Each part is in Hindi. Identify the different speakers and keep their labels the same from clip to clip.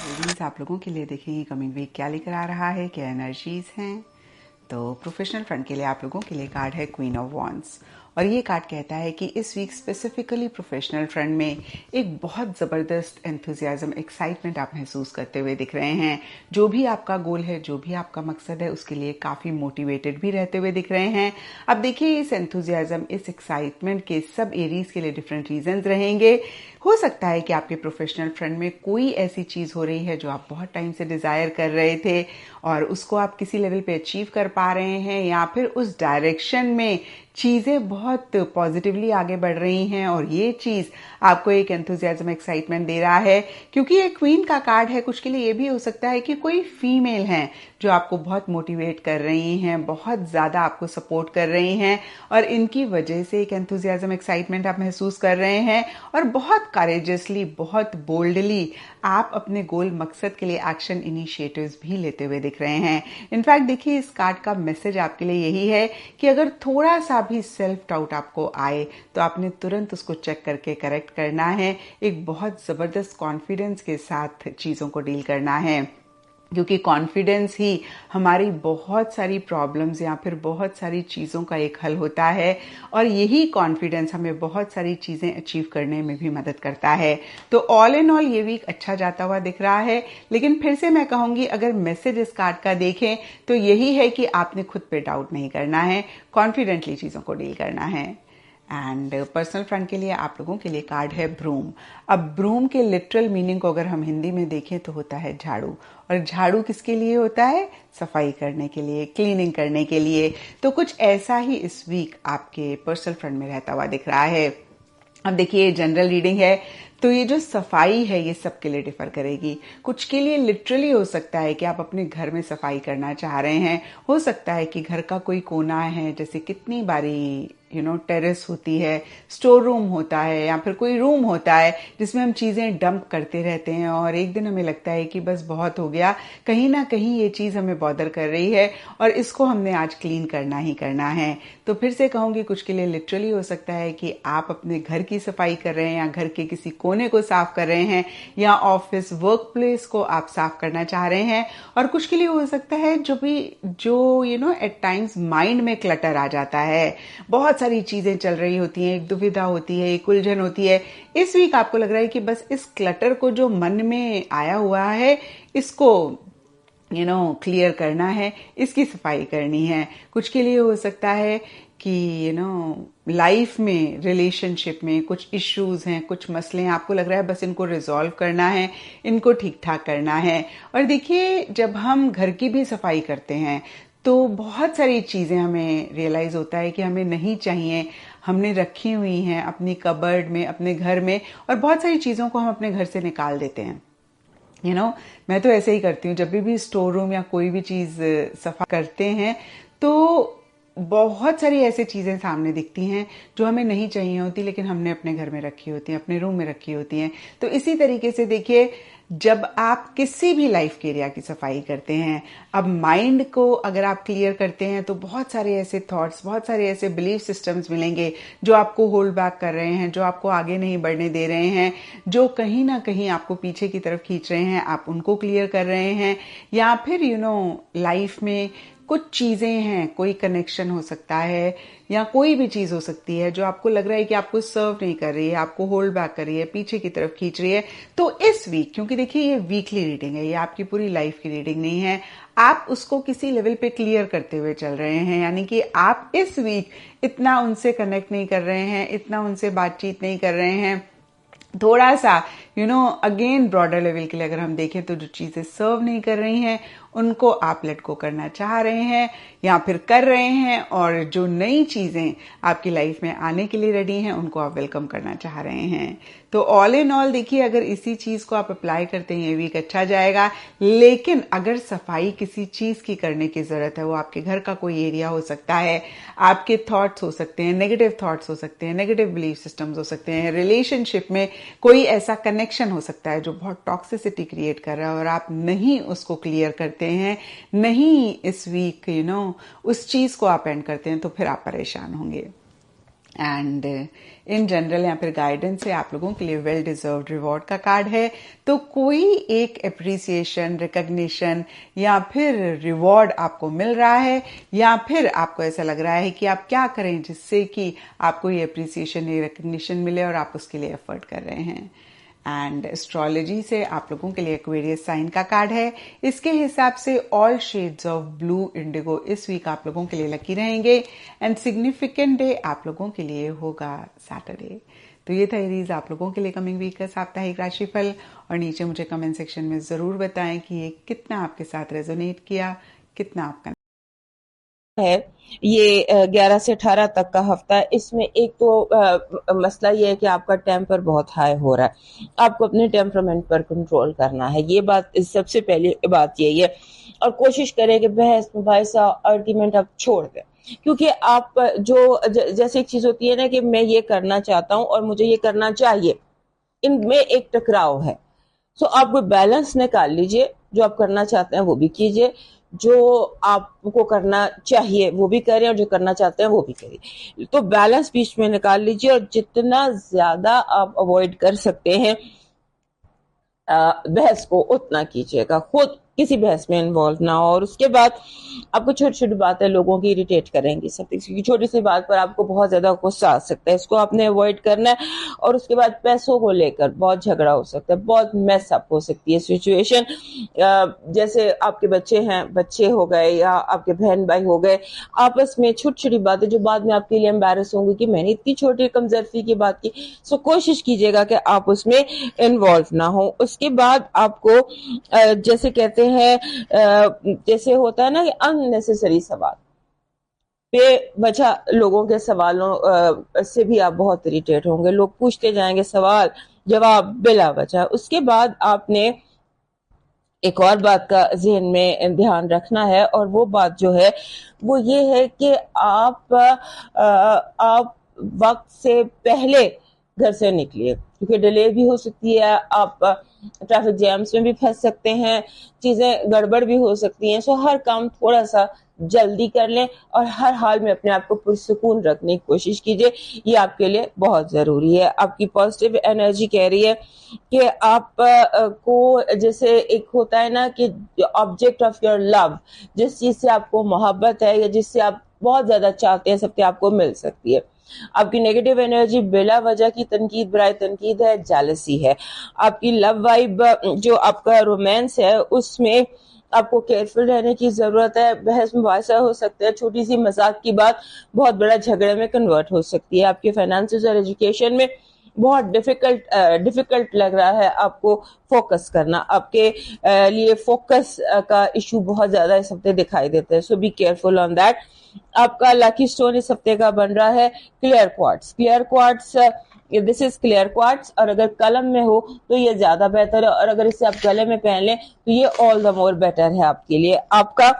Speaker 1: रीडिंग्स आप लोगों के लिए देखेंगे कमिंग वीक क्या लेकर आ रहा है, क्या एनर्जीज हैं। तो प्रोफेशनल फ्रंट के लिए आप लोगों के लिए कार्ड है क्वीन ऑफ वॉन्ड्स और ये कार्ड कहता है कि इस वीक स्पेसिफिकली प्रोफेशनल फ्रंट में एक बहुत ज़बरदस्त एंथुजियाज्म, एक्साइटमेंट आप महसूस करते हुए दिख रहे हैं। जो भी आपका गोल है, जो भी आपका मकसद है, उसके लिए काफ़ी मोटिवेटेड भी रहते हुए दिख रहे हैं। अब देखिए, इस एंथुजियाज्म, इस एक्साइटमेंट के सब एरीज के लिए डिफरेंट रीजंस रहेंगे। हो सकता है कि आपके प्रोफेशनल फ्रंट में कोई ऐसी चीज़ हो रही है जो आप बहुत टाइम से डिज़ायर कर रहे थे और उसको आप किसी लेवल पे अचीव कर पा रहे हैं, या फिर उस डायरेक्शन में चीज़ें बहुत पॉजिटिवली आगे बढ़ रही हैं और ये चीज़ आपको एक एंथुजियाज्म, एक्साइटमेंट दे रहा है। क्योंकि ये क्वीन का कार्ड है, कुछ के लिए ये भी हो सकता है कि कोई फीमेल है जो आपको बहुत मोटिवेट कर रही हैं, बहुत ज़्यादा आपको सपोर्ट कर रही हैं और इनकी वजह से एक एंथुजियाज्म, एक्साइटमेंट आप महसूस कर रहे हैं और बहुत करेजियसली, बहुत बोल्डली आप अपने गोल, मकसद के लिए एक्शन इनिशिएटिव्स भी लेते हुए दिख रहे हैं। इनफैक्ट देखिए, इस कार्ड का मैसेज आपके लिए यही है कि अगर थोड़ा सा भी सेल्फ डाउट आपको आए तो आपने तुरंत उसको चेक करके करेक्ट करना है। एक बहुत ज़बरदस्त कॉन्फिडेंस के साथ चीज़ों को डील करना है, क्योंकि कॉन्फिडेंस ही हमारी बहुत सारी प्रॉब्लम्स या फिर बहुत सारी चीज़ों का एक हल होता है और यही कॉन्फिडेंस हमें बहुत सारी चीज़ें अचीव करने में भी मदद करता है। तो ऑल इन ऑल ये वीक अच्छा जाता हुआ दिख रहा है। लेकिन फिर से मैं कहूँगी, अगर मैसेज इस कार्ड का देखें तो यही है कि आपने खुद पे डाउट नहीं करना है, कॉन्फिडेंटली चीज़ों को डील करना है। एंड पर्सनल फ्रंट के लिए आप लोगों के लिए कार्ड है ब्रूम। अब ब्रूम के लिटरल मीनिंग को अगर हम हिंदी में देखें तो होता है झाड़ू, और झाड़ू किसके लिए होता है? सफाई करने के लिए, क्लीनिंग करने के लिए। तो कुछ ऐसा ही इस वीक आपके पर्सनल फ्रंट में रहता हुआ दिख रहा है। अब देखिए, जनरल रीडिंग है तो ये जो सफाई है ये सबके लिए डिफर करेगी। कुछ के लिए लिटरली हो सकता है कि आप अपने घर में सफाई करना चाह रहे हैं। हो सकता है कि घर का कोई कोना है, जैसे कितनी बारी टेरेस होती है, स्टोर रूम होता है, या फिर कोई रूम होता है जिसमें हम चीज़ें डंप करते रहते हैं और एक दिन हमें लगता है कि बस बहुत हो गया, कहीं ना कहीं ये चीज़ हमें बॉदर कर रही है और इसको हमने आज क्लीन करना ही करना है। तो फिर से कहूँगी, कुछ के लिए लिटरली हो सकता है कि आप अपने घर की सफाई कर रहे हैं या घर के किसी कोने को साफ कर रहे हैं या ऑफिस, वर्क प्लेस को आप साफ करना चाह रहे हैं। और कुछ के लिए हो सकता है जो एट टाइम्स माइंड में क्लटर आ जाता है, बहुत सारी चीजें चल रही होती हैं, एक दुविधा होती है, एक उलझन होती है। इस वीक आपको लग रहा है कि बस इस क्लटर को जो मन में आया हुआ है इसको क्लियर करना है, इसकी सफाई करनी है। कुछ के लिए हो सकता है कि लाइफ में, रिलेशनशिप में कुछ इश्यूज हैं, कुछ मसले हैं, आपको लग रहा है बस इनको रिजॉल्व करना है, इनको ठीक ठाक करना है। और देखिए, जब हम घर की भी सफाई करते हैं तो बहुत सारी चीज़ें हमें रियलाइज़ होता है कि हमें नहीं चाहिए, हमने रखी हुई हैं अपनी कबर्ड में, अपने घर में, और बहुत सारी चीज़ों को हम अपने घर से निकाल देते हैं। मैं तो ऐसे ही करती हूँ, जब भी स्टोर रूम या कोई भी चीज़ सफा करते हैं तो बहुत सारी ऐसी चीज़ें सामने दिखती हैं जो हमें नहीं चाहिए होती, लेकिन हमने अपने घर में रखी होती हैं, अपने रूम में रखी होती हैं। तो इसी तरीके से देखिए, जब आप किसी भी लाइफ के एरिया की सफाई करते हैं, अब माइंड को अगर आप क्लियर करते हैं तो बहुत सारे ऐसे थॉट्स, बहुत सारे ऐसे बिलीफ सिस्टम्स मिलेंगे जो आपको होल्ड बैक कर रहे हैं, जो आपको आगे नहीं बढ़ने दे रहे हैं, जो कहीं ना कहीं आपको पीछे की तरफ खींच रहे हैं, आप उनको क्लियर कर रहे हैं। या फिर लाइफ में कुछ चीजें हैं, कोई कनेक्शन हो सकता है या कोई भी चीज हो सकती है जो आपको लग रहा है कि आपको सर्व नहीं कर रही है, आपको होल्ड बैक कर रही है, पीछे की तरफ खींच रही है। तो इस वीक, क्योंकि देखिए ये वीकली रीडिंग है, ये आपकी पूरी लाइफ की रीडिंग नहीं है, आप उसको किसी लेवल पे क्लियर करते हुए चल रहे हैं। यानी कि आप इस वीक इतना उनसे कनेक्ट नहीं कर रहे हैं, इतना उनसे बातचीत नहीं कर रहे हैं। थोड़ा सा अगेन ब्रॉडर लेवल के लिए अगर हम देखें तो जो चीज़ें सर्व नहीं कर रही हैं उनको आप लेट गो करना चाह रहे हैं या फिर कर रहे हैं, और जो नई चीज़ें आपकी लाइफ में आने के लिए रेडी हैं उनको आप वेलकम करना चाह रहे हैं। तो ऑल इन ऑल देखिए, अगर इसी चीज़ को आप अप्लाई करते हैं ये वीक अच्छा जाएगा। लेकिन अगर सफाई किसी चीज़ की करने की ज़रूरत है, वो आपके घर का कोई एरिया हो सकता है, आपके थॉट्स हो सकते हैं, नेगेटिव थॉट्स हो सकते हैं, नेगेटिव बिलीफ सिस्टम्स हो सकते हैं, रिलेशनशिप में कोई ऐसा कनेक्शन हो सकता है जो बहुत टॉक्सिसिटी क्रिएट कर रहा है और आप नहीं उसको क्लियर करते हैं, नहीं इस वीक उस चीज़ को आप एंड करते हैं, तो फिर आप परेशान होंगे। एंड इन जनरल यहाँ पर गाइडेंस है आप लोगों के लिए वेल डिजर्व्ड रिवॉर्ड का कार्ड है। तो कोई एक अप्रिसिएशन, रिकग्निशन या फिर रिवॉर्ड आपको मिल रहा है, या फिर आपको ऐसा लग रहा है कि आप क्या करें जिससे कि आपको ये अप्रिसिएशन, ये रिकग्निशन मिले और आप उसके लिए एफर्ट कर रहे हैं। एंड एस्ट्रोलॉजी से आप लोगों के लिए एक्वेरियस साइन का कार्ड है। इसके हिसाब से all shades of blue Indigo इस वीक आप लोगों के लिए लकी रहेंगे। एंड सिग्निफिकेंट डे आप लोगों के लिए होगा सैटरडे। तो ये था एरीज आप लोगों के लिए कमिंग वीक का साप्ताहिक राशिफल। और नीचे मुझे कमेंट सेक्शन में जरूर बताएं कि ये कितना आपके साथ रेजोनेट किया, कितना आपका
Speaker 2: है। ये 11 से 18 तक का हफ्ता है। इसमें एक तो मसला ये है कि आपका टेम्पर बहुत हाई हो रहा है, आपको अपने टेम्परामेंट पर कंट्रोल करना है। ये बात, सबसे पहली बात यही है। और कोशिश करें कि बहस मुबाहिसा आर्ग्यूमेंट आप छोड़ दें, क्योंकि आप जैसे एक चीज होती है ना कि मैं ये करना चाहता हूँ और मुझे ये करना चाहिए, इनमें एक टकराव है। सो आप कोई बैलेंस निकाल लीजिए, जो आप करना चाहते हैं वो भी कीजिए, जो आपको करना चाहिए वो भी करें, और जो करना चाहते हैं वो भी करिए। तो बैलेंस बीच में निकाल लीजिए, और जितना ज्यादा आप अवॉइड कर सकते हैं बहस को, उतना कीजिएगा। खुद किसी बहस में इन्वॉल्व ना हो। और उसके बाद आपको छोटी छोटी बातें लोगों की इरिटेट करेंगी, सब छोटी सी बात पर आपको बहुत ज्यादा गुस्सा आ सकता है, इसको आपने अवॉइड करना है। और उसके बाद पैसों को लेकर बहुत झगड़ा हो सकता है, बहुत मेस अप हो सकती है सिचुएशन। जैसे आपके बच्चे हैं, बच्चे हो गए या आपके बहन भाई हो गए, आपस में छोटी छोटी बातें जो बाद में आपके लिए एम्बैरस होंगी कि मैंने इतनी छोटी कमजोरी की बात की। सो कोशिश कीजिएगा कि आप उसमें इन्वॉल्व ना हो। उसके बाद आपको जैसे कहते हैं, जैसे होता है ना कि अननेसेसरी सवाल, बेवजह लोगों के सवालों से भी आप बहुत इरिटेट होंगे। लोग पूछते जाएंगे सवाल जवाब बिला वजह। उसके बाद आपने एक और बात का ज़हन में ध्यान रखना है, और वो बात जो है वो ये है कि आप वक्त से पहले घर से निकलिए, क्योंकि डिले भी हो सकती है, आप ट्रैफिक जैम्स में भी फंस सकते हैं, चीजें गड़बड़ भी हो सकती हैं। सो हर काम थोड़ा सा जल्दी कर लें, और हर हाल में अपने आप को पुरसुकून रखने की कोशिश कीजिए। ये आपके लिए बहुत जरूरी है। आपकी पॉजिटिव एनर्जी कह रही है कि आप को, जैसे एक होता है ना कि ऑब्जेक्ट ऑफ योर लव, जिस चीज से आपको मोहब्बत है या जिससे आप बहुत ज्यादा चाहते हैं, सबसे आपको मिल सकती है। आपकी नेगेटिव एनर्जी बिला वजह की तनकीद बराए तनकीद है, जेलसी है। आपकी लव वाइब, जो आपका रोमांस है, उसमें आपको केयरफुल रहने की जरूरत है। बहस मुबाहिसा हो सकता है, छोटी सी मजाक की बात बहुत बड़ा झगड़े में कन्वर्ट हो सकती है। आपके फाइनेंसेस और एजुकेशन में बहुत डिफिकल्ट लग रहा है आपको फोकस करना। आपके लिए फोकस का इशू बहुत ज्यादा इस हफ्ते दिखाई देता है, सो बी केयरफुल ऑन दैट। आपका लकी स्टोन इस हफ्ते का बन रहा है clear quartz. Clear quartz, this is clear quartz, और अगर कलम में हो तो ये ज्यादा बेहतर है, और अगर इसे आप गले में पहन लें तो ये ऑल द मोर बेटर है आपके लिए। आपका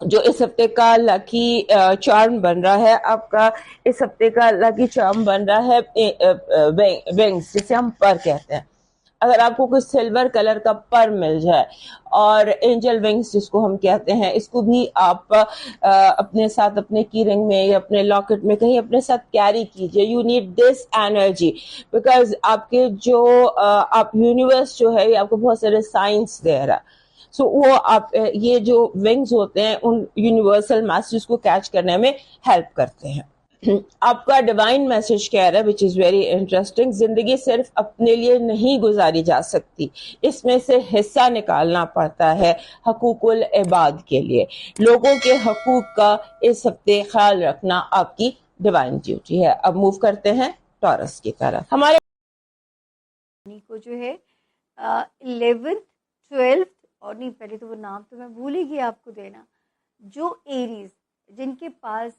Speaker 2: जो इस हफ्ते का लकी चार्म बन रहा है, आपका इस हफ्ते का लकी चार्म बन रहा है विंग्स, जिसे हम पर कहते हैं। अगर आपको कुछ सिल्वर कलर का पर मिल जाए, और एंजल विंग्स जिसको हम कहते हैं, इसको भी आप अपने साथ, अपने की रिंग में या अपने लॉकेट में कहीं अपने साथ कैरी कीजिए। You need this energy, because आपके जो आप यूनिवर्स जो है, ये आपको बहुत सारे साइंस दे रहा है। सो वो आप ये जो विंग्स होते हैं, उन यूनिवर्सल मैसेज को कैच करने में हेल्प करते हैं। आपका डिवाइन मैसेज कह रहा है, विच इज वेरी इंटरेस्टिंग, जिंदगी सिर्फ अपने लिए नहीं गुजारी जा सकती, इसमें से हिस्सा निकालना पड़ता है हकूकुल इबाद के लिए। लोगों के हकूक का इस हफ्ते ख्याल रखना आपकी डिवाइन ड्यूटी है। अब मूव करते हैं टॉरस की तरफ। हमारे
Speaker 3: को जो है 11th, 12th और नहीं, पहले तो वो नाम तो मैं भूल ही गया आपको देना, जो एरीज जिनके पास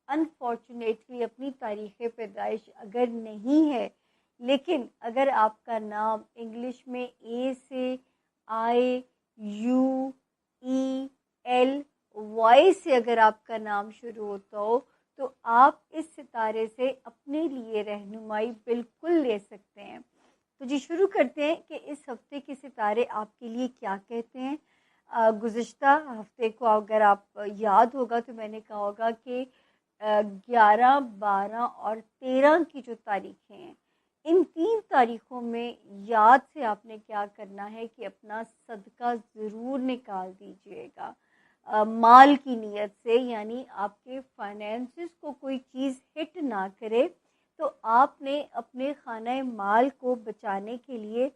Speaker 3: अनफॉर्चुनेटली अपनी तारीख़ पैदाइश अगर नहीं है, लेकिन अगर आपका नाम इंग्लिश में ए से आई यू ई एल वाई से अगर आपका नाम शुरू होता हो, तो आप इस सितारे से अपने लिए रहनुमाई बिल्कुल ले सकते हैं। तो जी शुरू करते हैं कि इस हफ्ते के सितारे आपके लिए क्या कहते हैं। गुज़िश्ता हफ्ते को अगर आप याद होगा तो मैंने कहा होगा कि 11, 12 और 13 की जो तारीखें हैं, इन 3 तारीखों में याद से आपने क्या करना है कि अपना सदका ज़रूर निकाल दीजिएगा। माल की नीयत से, यानी आपके फाइनेंसेस को कोई चीज़ हिट ना करे, तो आपने अपने खाना माल को बचाने के लिए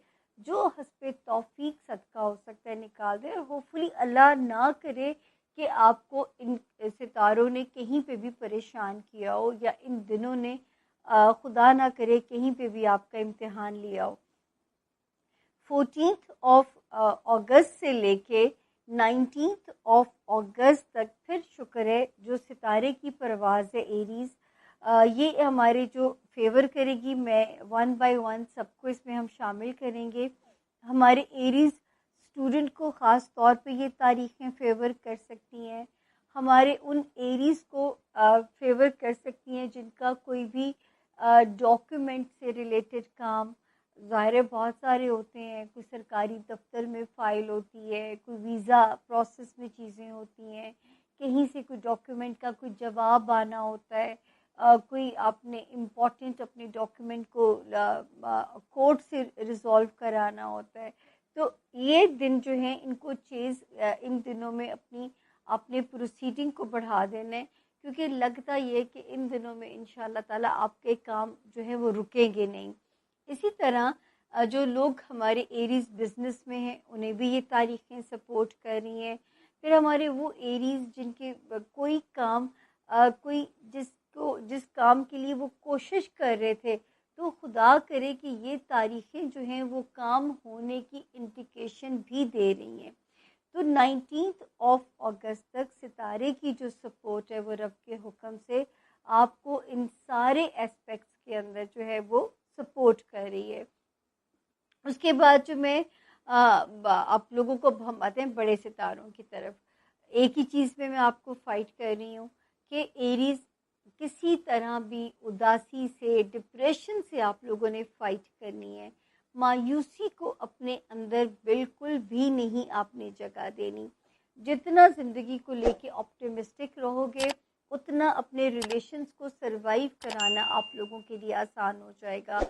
Speaker 3: जो हस्बे तौफीक सदका हो सकता है निकाल दें। और होपफुली अल्लाह ना करे कि आपको इन सितारों ने कहीं पे भी परेशान किया हो, या इन दिनों ने खुदा ना करे कहीं पे भी आपका इम्तिहान लिया हो। 14 ऑफ अगस्त से लेके 19 ऑफ अगस्त तक फिर शुक्र है जो सितारे की परवाज़ है एरीज़, ये हमारे जो फेवर करेगी। मैं 1 बाय 1 सबको इसमें हम शामिल करेंगे। हमारे एरीज़ स्टूडेंट को ख़ास तौर पे ये तारीखें फेवर कर सकती हैं। हमारे उन एरीज़ को फेवर कर सकती हैं जिनका कोई भी डॉक्यूमेंट से रिलेटेड काम, ज़ाहिर है बहुत सारे होते हैं, कोई सरकारी दफ्तर में फ़ाइल होती है, कोई वीज़ा प्रोसेस में चीज़ें होती हैं, कहीं से कोई डॉक्यूमेंट का कोई जवाब आना होता है, कोई आपने इम्पोर्टेंट अपने डॉक्यूमेंट को कोर्ट से रिज़ॉल्व कराना होता है। तो ये दिन जो हैं इनको इन दिनों में अपनी आपने प्रोसीडिंग को बढ़ा देना है, क्योंकि लगता ये है कि इन दिनों में इंशाअल्लाह ताला आपके काम जो है वो रुकेंगे नहीं। इसी तरह जो लोग हमारे एरीज़ बिज़नेस में हैं उन्हें भी ये तारीखें सपोर्ट कर रही हैं। फिर हमारे वो एरीज़ जिनके कोई काम कोई जिस काम के लिए वो कोशिश कर रहे थे, तो खुदा करे कि ये तारीखें जो हैं वो काम होने की इंडिकेशन भी दे रही हैं। तो 19 ऑफ अगस्त तक सितारे की जो सपोर्ट है वो रब के हुक्म से आपको इन सारे एस्पेक्ट्स के अंदर जो है वो सपोर्ट कर रही है। उसके बाद जो मैं आप लोगों को हम आते हैं बड़े सितारों की तरफ। एक ही चीज़ में मैं आपको फाइट कर रही हूँ कि एरीज़ किसी तरह भी उदासी से, डिप्रेशन से आप लोगों ने फाइट करनी है। मायूसी को अपने अंदर बिल्कुल भी नहीं आपने जगह देनी। जितना ज़िंदगी को लेके ऑप्टिमिस्टिक रहोगे, उतना अपने रिलेशंस को सरवाइव कराना आप लोगों के लिए आसान हो जाएगा,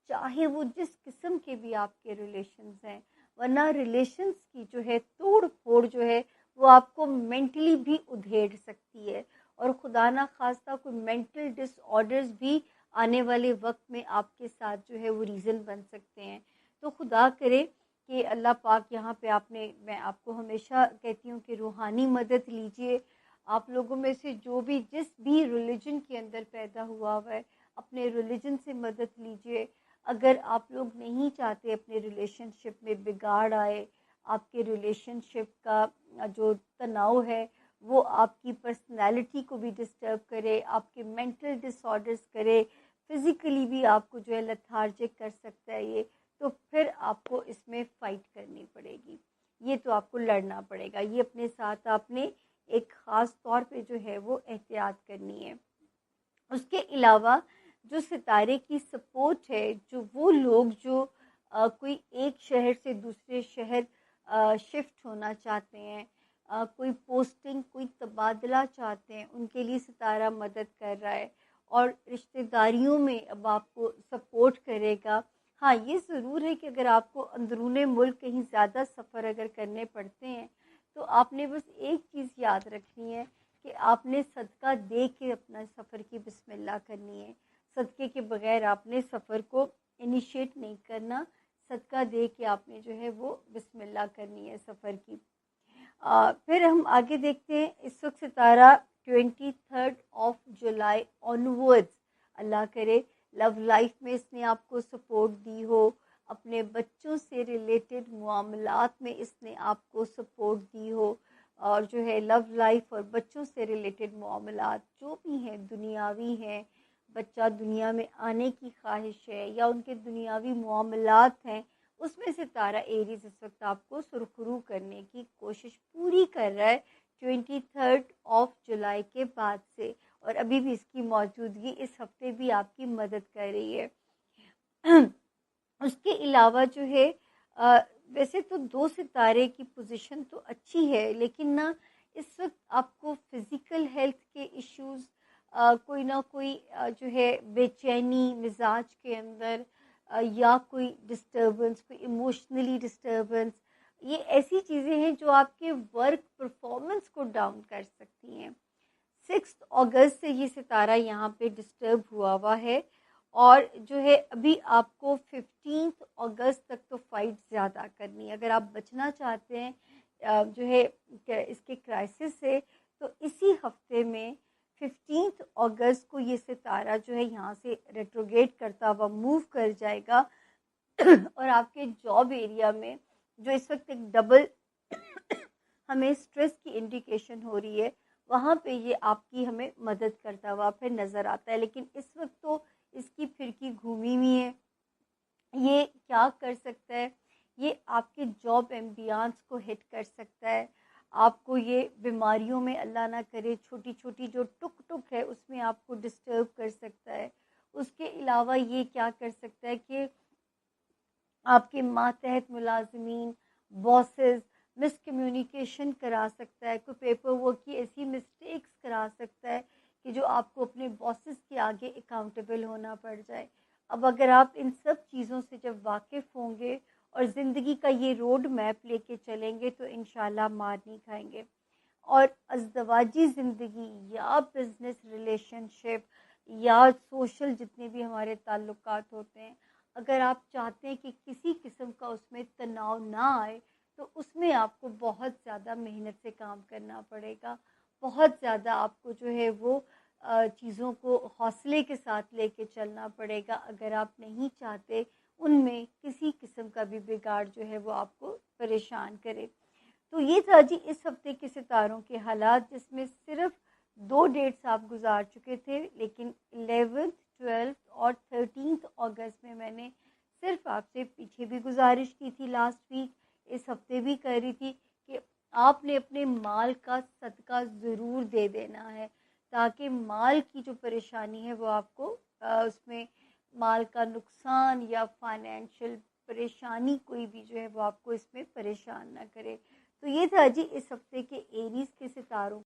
Speaker 3: चाहे वो जिस किस्म के भी आपके रिलेशंस हैं। वरना रिलेशंस की जो है तोड़ फोड़ जो है वो आपको मेंटली भी उधेड़ सकती है, और खुदा ना खास्ता कोई मेंटल डिसऑर्डर्स भी आने वाले वक्त में आपके साथ जो है वो रीज़न बन सकते हैं। तो खुदा करे कि अल्लाह पाक यहाँ पे मैं आपको हमेशा कहती हूँ कि रूहानी मदद लीजिए। आप लोगों में से जो भी जिस भी रिलीजन के अंदर पैदा हुआ है, अपने रिलीजन से मदद लीजिए। अगर आप लोग नहीं चाहते अपने रिलेशनशिप में बिगाड़ आए, आपके रिलेशनशिप का जो तनाव है वो आपकी पर्सनैलिटी को भी डिस्टर्ब करे, आपके मेंटल डिसऑर्डर्स करे, फिज़िकली भी आपको जो है लेथार्जिक कर सकता है ये, तो फिर आपको इसमें फ़ाइट करनी पड़ेगी। ये तो आपको लड़ना पड़ेगा। ये अपने साथ आपने एक ख़ास तौर पे जो है वो एहतियात करनी है। उसके अलावा जो सितारे की सपोर्ट है, जो वो लोग जो कोई एक शहर से दूसरे शहर शिफ्ट होना चाहते हैं, कोई पोस्टिंग, कोई तबादला चाहते हैं, उनके लिए सितारा मदद कर रहा है और रिश्तेदारियों में अब आपको सपोर्ट करेगा। हाँ, ये ज़रूर है कि अगर आपको अंदरूने मुल्क कहीं ज़्यादा सफ़र अगर करने पड़ते हैं, तो आपने बस एक चीज़ याद रखनी है कि आपने सदका दे के अपना सफ़र की बिस्मिल्लाह करनी है। सदक़े के बग़ैर आपने सफ़र को इनिशिएट नहीं करना, सदका दे के आपने जो है वो बिस्मिल्लाह करनी है सफ़र की। फिर हम आगे देखते हैं। इस वक्त सितारा 23 ऑफ जुलाई ऑनवर्ड्स, अल्लाह करे लव लाइफ में इसने आपको सपोर्ट दी हो, अपने बच्चों से रिलेटेड मामलात में इसने आपको सपोर्ट दी हो, और जो है लव लाइफ और बच्चों से रिलेटेड मामलात जो भी हैं, दुनियावी हैं, बच्चा दुनिया में आने की ख्वाहिश है या उनके दुनियावी मामलात हैं, उसमें सितारा एरीज इस वक्त आपको सुरखरू करने की कोशिश पूरी कर रहा है 23 जुलाई के बाद से, और अभी भी इसकी मौजूदगी इस हफ्ते भी आपकी मदद कर रही है। उसके अलावा जो है वैसे तो 2 सितारे की पोजीशन तो अच्छी है, लेकिन ना इस वक्त आपको फिज़िकल हेल्थ के इश्यूज़, कोई ना कोई जो है बेचैनी मिजाज के अंदर, या कोई डिस्टर्बेंस, कोई इमोशनली डिस्टर्बेंस, ये ऐसी चीज़ें हैं जो आपके वर्क परफॉर्मेंस को डाउन कर सकती हैं। 6 अगस्त से ये सितारा यहाँ पे डिस्टर्ब हुआ है, और जो है अभी आपको 15 अगस्त तक तो फाइट ज़्यादा करनी है। अगर आप बचना चाहते हैं जो है इसके क्राइसिस से, तो इसी हफ्ते में 15 अगस्त को ये सितारा जो है यहाँ से रेट्रोगेट करता हुआ मूव कर जाएगा और आपके जॉब एरिया में जो इस वक्त एक डबल हमें स्ट्रेस की इंडिकेशन हो रही है, वहाँ पे ये आपकी हमें मदद करता हुआ फिर नज़र आता है। लेकिन इस वक्त तो इसकी फिरकी घूमी हुई है। ये क्या कर सकता है, ये आपके जॉब एम्बियंस को हिट कर सकता है, आपको ये बीमारियों में अल्लाह ना करे छोटी छोटी जो टुक टुक है उसमें आपको डिस्टर्ब कर सकता है। उसके अलावा ये क्या कर सकता है कि आपके मातहत मुलाजमीन, बॉसेस मिसकम्युनिकेशन करा सकता है, कोई पेपर वर्क की ऐसी मिस्टेक्स करा सकता है कि जो आपको अपने बॉसेस के आगे अकाउंटेबल होना पड़ जाए। अब अगर आप इन सब चीज़ों से जब वाकिफ़ होंगे और ज़िंदगी का ये रोड मैप लेके चलेंगे तो इंशाल्लाह मार नहीं खाएंगे। और अज़दवाजी ज़िंदगी या बिज़नेस रिलेशनशिप या सोशल जितने भी हमारे ताल्लुकात होते हैं, अगर आप चाहते हैं कि किसी किस्म का उसमें तनाव ना आए, तो उसमें आपको बहुत ज़्यादा मेहनत से काम करना पड़ेगा। बहुत ज़्यादा आपको जो है वो चीज़ों को हौसले के साथ लेके चलना पड़ेगा, अगर आप नहीं चाहते उनमें किसी किस्म का भी बिगाड़ जो है वो आपको परेशान करे। तो ये था जी इस हफ्ते के सितारों के हालात, जिसमें सिर्फ 2 डेट्स आप गुजार चुके थे, लेकिन 11th, 12th और 13th अगस्त में मैंने सिर्फ आपसे पीछे भी गुजारिश की थी लास्ट वीक, इस हफ्ते भी कर रही थी कि आपने अपने माल का सदका ज़रूर दे देना है, ताकि माल की जो परेशानी है वो आपको उसमें माल का नुकसान या फाइनेंशियल परेशानी कोई भी जो है वो आपको इसमें परेशान ना करे। तो ये था जी इस हफ्ते के एरीज के सितारों